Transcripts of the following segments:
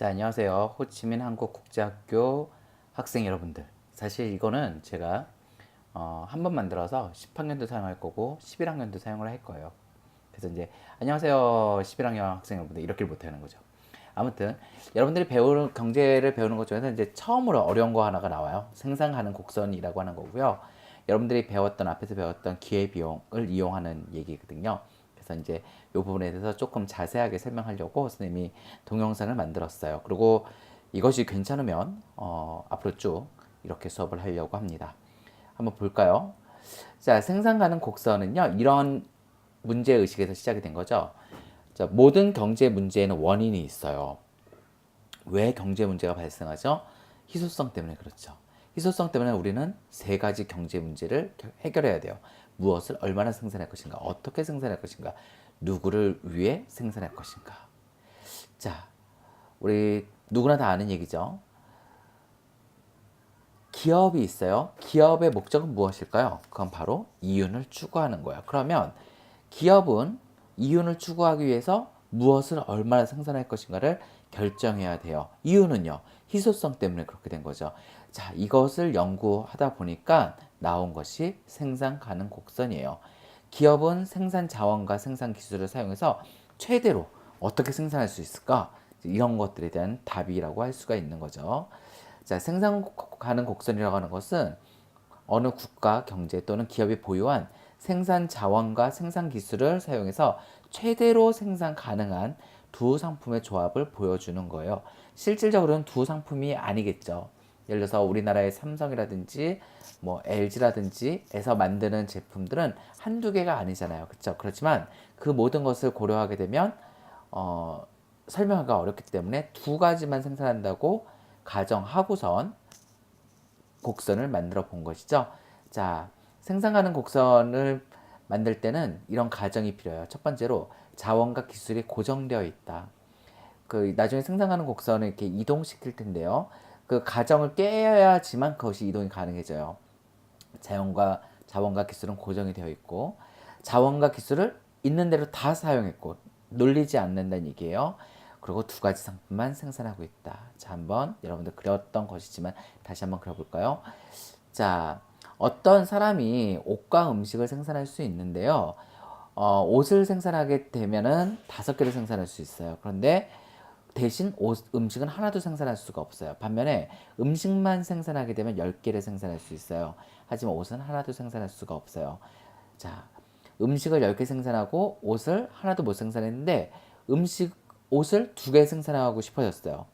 자, 안녕하세요. 호치민 한국국제학교 학생 여러분들. 사실 이거는 제가 한 번 만들어서 10학년도 사용할 거고 11학년도 사용을 할 거예요. 그래서 이제 안녕하세요 11학년 학생 여러분들 이렇게 못하는 거죠. 아무튼 여러분들이 배우는 경제를 배우는 것 중에서 이제 처음으로 어려운 거 하나가 나와요. 생산 가능 곡선이라고 하는 거고요. 여러분들이 배웠던 앞에서 배웠던 기회비용을 이용하는 얘기거든요. 그래서 이제 이 부분에 대해서 조금 자세하게 설명하려고 선생님이 동영상을 만들었어요. 그리고 이것이 괜찮으면 앞으로 쭉 이렇게 수업을 하려고 합니다. 한번 볼까요? 자, 생산 가능 곡선은요, 이런 문제 의식에서 시작이 된 거죠. 자, 모든 경제 문제에는 원인이 있어요. 왜 경제 문제가 발생하죠? 희소성 때문에 그렇죠. 희소성 때문에 우리는 세 가지 경제 문제를 해결해야 돼요. 무엇을 얼마나 생산할 것인가, 어떻게 생산할 것인가, 누구를 위해 생산할 것인가. 자, 우리 누구나 다 아는 얘기죠. 기업이 있어요. 기업의 목적은 무엇일까요? 그건 바로 이윤을 추구하는 거예요. 그러면 기업은 이윤을 추구하기 위해서 무엇을 얼마나 생산할 것인가를 결정해야 돼요. 이유는요, 희소성 때문에 그렇게 된 거죠. 자, 이것을 연구하다 보니까 나온 것이 생산 가능 곡선이에요. 기업은 생산 자원과 생산 기술을 사용해서 최대로 어떻게 생산할 수 있을까? 이런 것들에 대한 답이라고 할 수가 있는 거죠. 자, 생산 가능 곡선이라고 하는 것은 어느 국가, 경제 또는 기업이 보유한 생산 자원과 생산 기술을 사용해서 최대로 생산 가능한 두 상품의 조합을 보여주는 거예요. 실질적으로는 두 상품이 아니겠죠. 예를 들어서 우리나라의 삼성이라든지 뭐 LG라든지에서 만드는 제품들은 한두 개가 아니잖아요. 그렇죠? 그렇지만 그 모든 것을 고려하게 되면 설명하기가 어렵기 때문에 두 가지만 생산한다고 가정하고선 곡선을 만들어 본 것이죠. 자, 생산 가능 곡선을 만들 때는 이런 가정이 필요해요. 첫 번째로 자원과 기술이 고정되어 있다. 그 나중에 생산 가능 곡선을 이렇게 이동시킬 텐데요. 그 가정을 깨야지만 그것이 이동이 가능해져요. 자원과 기술은 고정이 되어 있고 자원과 기술을 있는 대로 다 사용했고 놀리지 않는다는 얘기예요. 그리고 두 가지 상품만 생산하고 있다. 자, 한번 여러분들 그렸던 것이지만 다시 한번 그려볼까요? 자, 어떤 사람이 옷과 음식을 생산할 수 있는데요. 옷을 생산하게 되면은 5개를 생산할 수 있어요. 그런데 대신 음식은 하나도 생산할 수가 없어요. 반면에 음식만 생산하게 되면 10개를 생산할 수 있어요. 하지만 옷은 하나도 생산할 수가 없어요. 자, 음식을 10개 생산하고 옷을 하나도 못 생산했는데 옷을 2개 생산하고 싶어졌어요.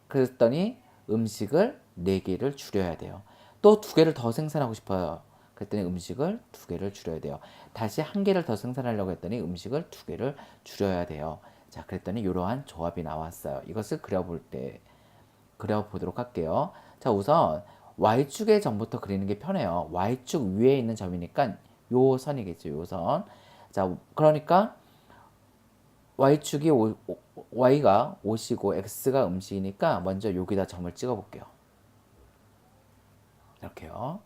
그랬더니 음식을 4개를 줄여야 돼요. 또 2개를 더 생산하고 싶어요. 그랬더니 음식을 2개를 줄여야 돼요. 다시 1개를 더 생산하려고 했더니 음식을 2개를 줄여야 돼요. 자, 그랬더니 이러한 조합이 나왔어요. 이것을 그려보도록 할게요. 자, 우선 Y축의 점부터 그리는 게 편해요. Y축 위에 있는 점이니까 요 선이겠죠. 요 선. 자, 그러니까 Y축이 Y가 옷이고 X가 음식이니까 먼저 여기다 점을 찍어 볼게요. 이렇게요.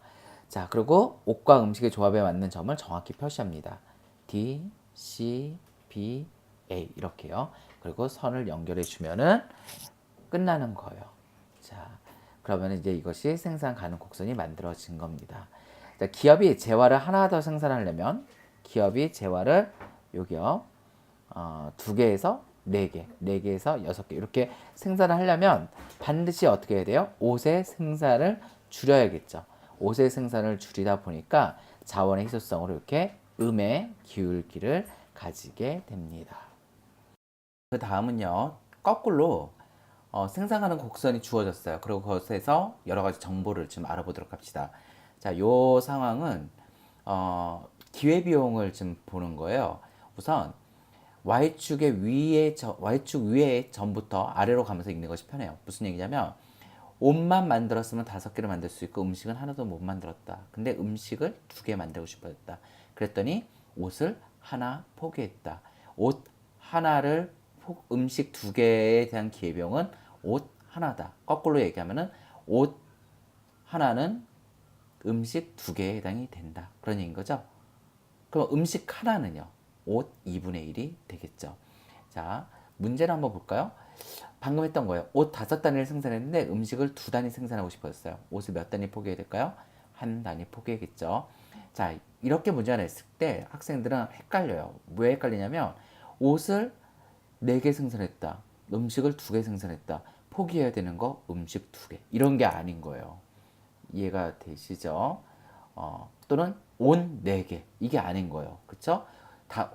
자, 그리고 옷과 음식의 조합에 맞는 점을 정확히 표시합니다. D, C, B, A 이렇게요. 그리고 선을 연결해 주면은 끝나는 거예요. 자, 그러면 이제 이것이 생산 가능 곡선이 만들어진 겁니다. 자, 기업이 재화를 하나 더 생산하려면 기업이 재화를 여기요. 2개에서 4개, 4개에서 6개 이렇게 생산을 하려면 반드시 어떻게 해야 돼요? 옷의 생산을 줄여야겠죠. 옷의 생산을 줄이다 보니까 자원의 희소성으로 이렇게 음의 기울기를 가지게 됩니다. 그 다음은요. 거꾸로 생산하는 곡선이 주어졌어요. 그리고 그것에서 여러 가지 정보를 좀 알아보도록 합시다. 자, 요 상황은 기회비용을 좀 보는 거예요. 우선 Y축 위에 점부터 아래로 가면서 읽는 것이 편해요. 무슨 얘기냐면 옷만 만들었으면 5개를 만들 수 있고 음식은 하나도 못 만들었다. 근데 음식을 2개 만들고 싶어졌다. 그랬더니 옷을 하나 포기했다. 옷 하나를 음식 2개에 대한 기회비용은 옷 하나다. 거꾸로 얘기하면은 옷 하나는 음식 2개에 해당이 된다. 그런 얘기인 거죠. 그럼 음식 하나는요. 옷 2분의 1이 되겠죠. 자, 문제를 한번 볼까요? 방금 했던 거예요. 옷 5단위를 생산했는데 음식을 2단위 생산하고 싶었어요. 옷을 몇 단위 포기해야 될까요? 1단위 포기해야겠죠. 자, 이렇게 문제가 냈을 때 학생들은 헷갈려요. 왜 헷갈리냐면 옷을 4개 생산했다. 음식을 2개 생산했다. 포기해야 되는 거 음식 2개. 이런 게 아닌 거예요. 이해가 되시죠? 또는 옷 4개. 이게 아닌 거예요. 그쵸? 다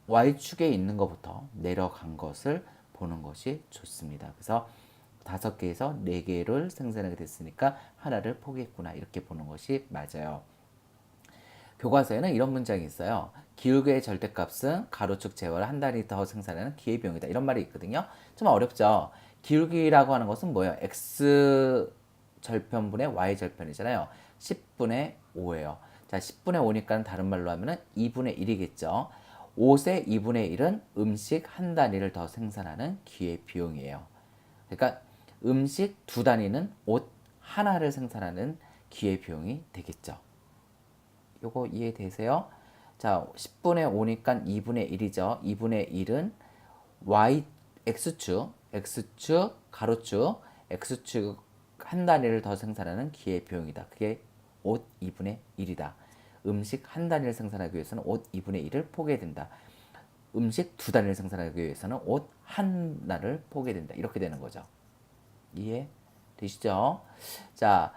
Y축에 있는 것부터 내려간 것을 보는 것이 좋습니다. 그래서 5개에서 4개를 생산하게 됐으니까 하나를 포기했구나. 이렇게 보는 것이 맞아요. 교과서에는 이런 문장이 있어요. 기울기의 절대값은 가로축 제곱을 1단위 더 생산하는 기회비용이다. 이런 말이 있거든요. 좀 어렵죠? 기울기라고 하는 것은 뭐예요? x 절편분의 y 절편이잖아요. 10분의 5예요. 자, 10분의 5니까 다른 말로 하면은 2분의 1이겠죠. 옷의 2분의 1은 음식 1단위를 더 생산하는 기회비용이에요. 그러니까 음식 2단위는 옷 하나를 생산하는 기회비용이 되겠죠. 요거 이해되세요? 자, 10분의 5니까 2분의 1이죠. 2분의 1은 x축, 가로축, x축 1단위를 더 생산하는 기회비용이다. 그게 옷 2분의 1이다. 음식 1단위를 생산하기 위해서는 옷 2분의 1을 포기해야 된다. 음식 2단위를 생산하기 위해서는 옷 하나를 포기해야 된다. 이렇게 되는 거죠. 이해되시죠? 자,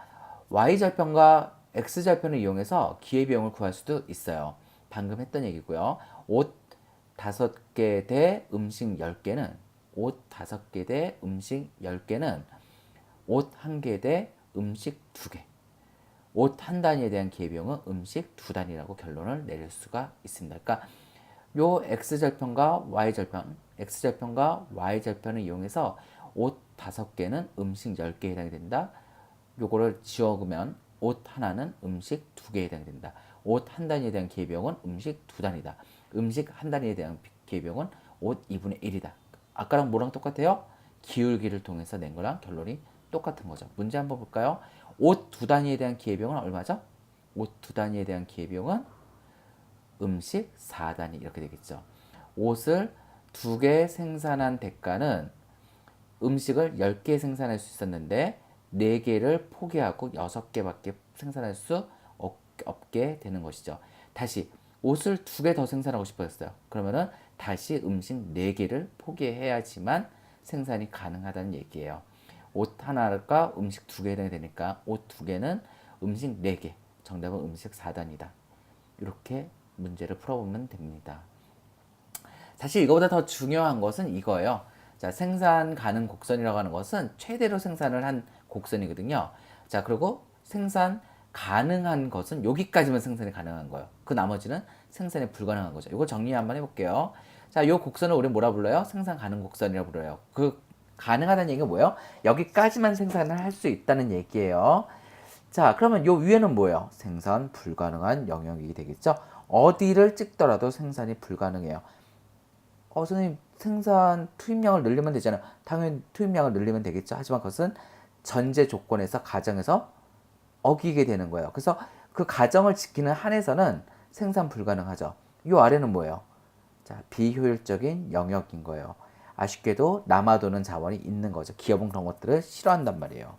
y절편과 x절편을 이용해서 기회비용을 구할 수도 있어요. 방금 했던 얘기고요. 옷 5개 대 음식 10개는 옷 5개 대 음식 10개는 옷 1개 대 음식 2개. 옷 1단위에 대한 기회비용은 음식 2단위라고 결론을 내릴 수가 있습니다. 그러니까 요 x절편과 y절편을 이용해서 옷 5개는 음식 10개에 해당이 된다. 요거를 지워보면 옷 하나는 음식 2개에 해당이 된다. 옷 1단위에 대한 기회비용은 음식 2단위다. 음식 1단위에 대한 기회비용은 옷 2분의 1이다. 아까랑 뭐랑 똑같아요? 기울기를 통해서 낸 거랑 결론이 똑같은 거죠. 문제 한번 볼까요? 옷 2단위에 대한 기회비용은 얼마죠? 옷 2단위에 대한 기회비용은 음식 4단위 이렇게 되겠죠. 옷을 2개 생산한 대가는 음식을 10개 생산할 수 있었는데 4개를 포기하고 6개밖에 생산할 수 없게 되는 것이죠. 다시 옷을 2개 더 생산하고 싶었어요. 그러면은 다시 음식 4개를 포기해야지만 생산이 가능하다는 얘기예요. 옷 하나가 음식 2개 해당이 되니까 옷 2개는 음식 4개. 정답은 음식 4단이다. 이렇게 문제를 풀어보면 됩니다. 사실 이거보다 더 중요한 것은 이거예요. 자, 생산 가능 곡선이라고 하는 것은 최대로 생산을 한 곡선이거든요. 자, 그리고 생산 가능한 것은 여기까지만 생산이 가능한 거예요. 그 나머지는 생산이 불가능한 거죠. 이거 정리 한번 해볼게요. 자, 이 곡선을 우리 뭐라 불러요? 생산 가능 곡선이라고 불러요. 그 가능하다는 얘기가 뭐예요? 여기까지만 생산을 할 수 있다는 얘기예요. 자, 그러면 요 위에는 뭐예요? 생산 불가능한 영역이 되겠죠? 어디를 찍더라도 생산이 불가능해요. 선생님, 생산 투입량을 늘리면 되잖아요. 당연히 투입량을 늘리면 되겠죠. 하지만 그것은 전제 조건에서 가정에서 어기게 되는 거예요. 그래서 그 가정을 지키는 한에서는 생산 불가능하죠. 이 아래는 뭐예요? 자, 비효율적인 영역인 거예요. 아쉽게도 남아도는 자원이 있는 거죠. 기업은 그런 것들을 싫어한단 말이에요.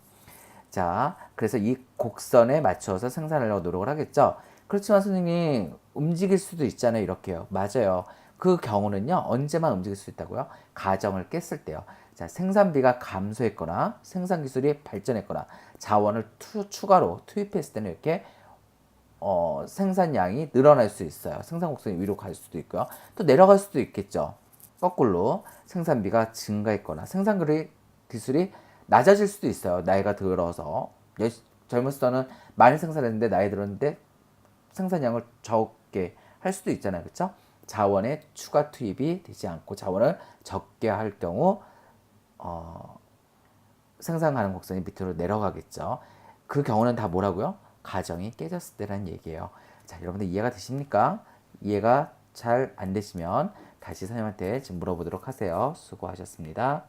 자, 그래서 이 곡선에 맞춰서 생산하려고 노력을 하겠죠. 그렇지만 선생님, 움직일 수도 있잖아요. 이렇게요. 맞아요. 그 경우는요, 언제만 움직일 수 있다고요? 가정을 깼을 때요. 자, 생산비가 감소했거나 생산 기술이 발전했거나 자원을 추가로 투입했을 때는 이렇게 생산량이 늘어날 수 있어요. 생산 곡선이 위로 갈 수도 있고요. 또 내려갈 수도 있겠죠. 거꾸로 생산비가 증가했거나 생산 기술이 낮아질 수도 있어요. 나이가 들어서 젊었을 때는 많이 생산했는데 나이 들었는데 생산량을 적게 할 수도 있잖아요. 그렇죠? 자원의 추가 투입이 되지 않고 자원을 적게 할 경우 생산 가능 곡선이 밑으로 내려가겠죠. 그 경우는 다 뭐라고요? 가정이 깨졌을 때라는 얘기예요. 자, 여러분들 이해가 되십니까? 이해가 잘 안 되시면 다시 선생님한테 지금 물어보도록 하세요. 수고하셨습니다.